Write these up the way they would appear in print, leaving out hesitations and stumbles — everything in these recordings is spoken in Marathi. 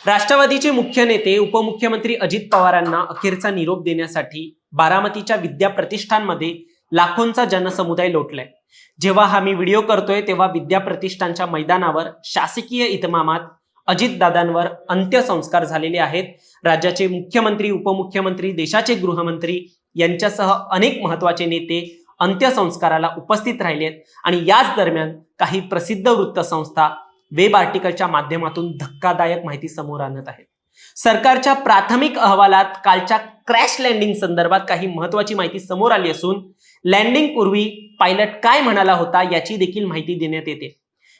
राष्ट्रवादीचे मुख्य नेते उपमुख्यमंत्री अजित पवारांना अखेरचा निरोप देण्यासाठी बारामतीच्या विद्या प्रतिष्ठानमध्ये लाखोंचा जनसमुदाय लोटलाय। जेव्हा हा मी व्हिडिओ करतोय तेव्हा विद्या प्रतिष्ठानच्या मैदानावर शासकीय इतमामात अजितदादांवर अंत्यसंस्कार झालेले आहेत। राज्याचे मुख्यमंत्री, उपमुख्यमंत्री, देशाचे गृहमंत्री यांच्यासह अनेक महत्त्वाचे नेते अंत्यसंस्काराला उपस्थित राहिलेत आणि याच दरम्यान काही प्रसिद्ध वृत्तसंस्था वेब आर्टिकलच्या माध्यमातून धक्कादायक माहिती समोर आणत आहेत। सरकारच्या प्राथमिक अहवालात कालच्या क्रॅश लँडिंग संदर्भात काही महत्त्वाची माहिती समोर आली असून लँडिंग पूर्वी पायलट काय म्हणाला होता याची देखील माहिती देण्यात येते।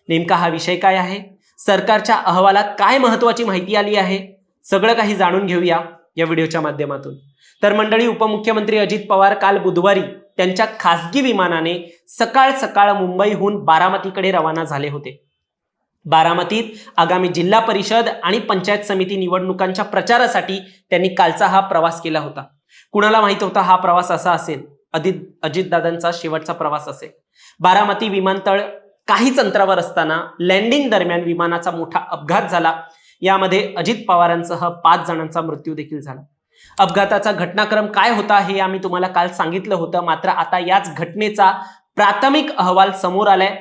नेमका हा विषय काय आहे, सरकारच्या अहवालात काय महत्त्वाची माहिती आली आहे, सगळं काही जाणून घेऊया या व्हिडिओच्या माध्यमातून। तर मंडळी, उपमुख्यमंत्री अजित पवार काल बुधवारी त्यांच्या खासगी विमानाने सकाळ सकाळ मुंबईहून बारामतीकडे रवाना झाले होते। बारामतीत आगामी जिल्हा परिषद आणि पंचायत समिती निवडणुकांच्या प्रचारासाठी त्यांनी कालचा हा प्रवास केला होता। कुणाला माहित होता हा प्रवास असा असेल, अजितदादांचा शेवटचा प्रवास असेल। बारामती विमानतळ काहीच अंतरावर असताना लँडिंग दरम्यान विमानाचा मोठा अपघात झाला। यामध्ये अजित पवारांसह 5 जणांचा मृत्यू देखील झाला। अपघाताचा घटनाक्रम काय होता हे आम्ही तुम्हाला काल सांगितलं होतं, मात्र आता याच घटनेचा प्राथमिक अहवाल समोर आलाय।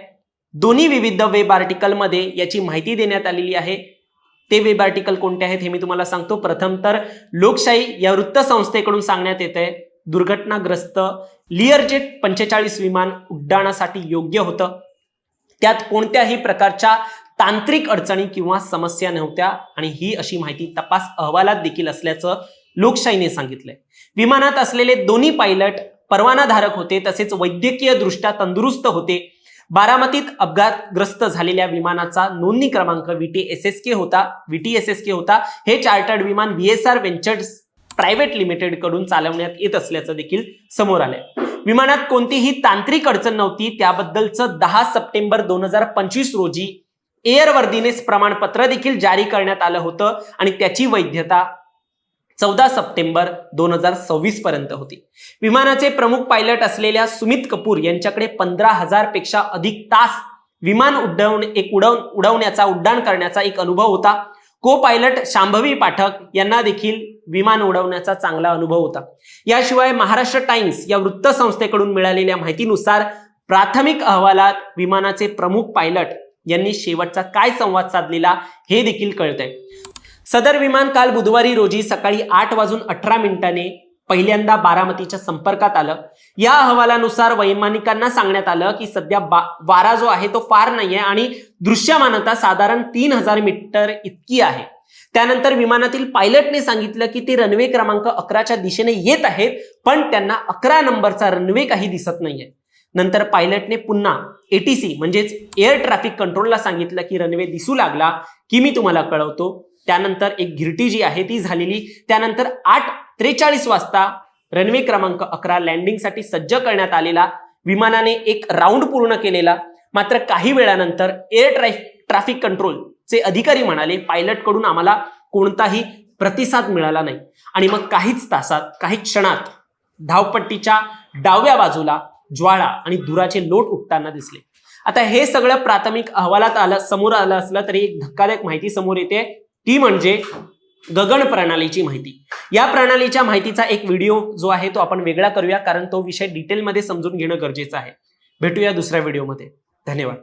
दोन्ही विविध वेब आर्टिकलमध्ये याची माहिती देण्यात आलेली आहे। ते वेब आर्टिकल कोणते आहेत हे मी तुम्हाला सांगतो। प्रथम तर लोकशाही या वृत्तसंस्थेकडून सांगण्यात येतंय दुर्घटनाग्रस्त लिअरजेट 45 विमान उड्डाणासाठी योग्य होतं। त्यात कोणत्याही प्रकारच्या तांत्रिक अडचणी किंवा समस्या नव्हत्या आणि ही अशी माहिती तपास अहवालात देखील असल्याचं लोकशाहीने सांगितलंय। विमानात असलेले दोन्ही पायलट परवानाधारक होते, तसेच वैद्यकीय दृष्ट्या तंदुरुस्त होते। बारामतीत अपघातग्रस्त झालेल्या विमानाचा नोंदणी क्रमांक VTSSK होता। हे चार्टर्ड विमान VSR व्हेंचर्स प्रायव्हेट लिमिटेड कडून चालवण्यात येत असल्याचं देखील समोर आलंय। विमानात कोणतीही तांत्रिक अडचण नव्हती, त्याबद्दलचं 10 सप्टेंबर 2025 रोजी एअरवर्दीनेस प्रमाणपत्र देखील जारी करण्यात आलं होतं आणि त्याची वैधता 14 सप्टेंबर 2026 पर्यंत होती। विमानाचे प्रमुख पायलट असलेल्या सुमित कपूर यांच्याकडे 15,000 पेक्षा अधिक तास विमान उड्डाण करण्याचा एक अनुभव होता। को पायलट शांभवी पाठक यांना देखील विमान उडवण्याचा चांगला अनुभव होता। याशिवाय महाराष्ट्र टाइम्स या वृत्तसंस्थेकडून मिळालेल्या माहितीनुसार प्राथमिक अहवालात विमानाचे प्रमुख पायलट यांनी शेवटचा काय संवाद साधलेला हे देखील कळतंय। सदर विमान काल बुधवारी रोजी सकाळी 8:18 पहिल्यांदा बारामतीच्या संपर्कात आलं। या अहवालानुसार वैमानिकांना सांगण्यात आलं की सध्या वारा जो आहे तो फार नाहीये आणि दृश्यमानता साधारण 3000 मीटर इतकी आहे। त्यानंतर विमानातील पायलटने सांगितलं की ते रनवे क्रमांक 11च्या दिशेने येत आहेत, पण त्यांना 11 नंबरचा रनवे काही दिसत नाहीये। नंतर पायलटने पुन्हा ATC म्हणजेच एअर ट्रॅफिक कंट्रोलला सांगितलं की रनवे दिसू लागला की मी तुम्हाला कळवतो। त्यानंतर एक घिरटी जी आहे ती झालेली। त्यानंतर 8:43 वाजता रनवे क्रमांक 11 लँडिंगसाठी सज्ज करण्यात आलेला। विमानाने एक राऊंड पूर्ण केलेला। मात्र काही वेळानंतर एअर ट्रॅफिक कंट्रोलचे अधिकारी म्हणाले पायलट कडून आम्हाला कोणताही प्रतिसाद मिळाला नाही आणि मग काही क्षणात धावपट्टीच्या डाव्या बाजूला ज्वाळा आणि धुराचे लोट उठताना दिसले। आता हे सगळं प्राथमिक अहवालात समोर आलं असलं तरी एक धक्कादायक माहिती समोर येते, ती म्हणजे गगन प्रणालीची माहिती। या प्रणालीच्या माहितीचा एक व्हिडिओ जो आहे तो आपण वेगळा करूया, कारण तो विषय डिटेलमध्ये समजून घेणं गरजेचं आहे। भेटूया दुसऱ्या व्हिडिओमध्ये। धन्यवाद।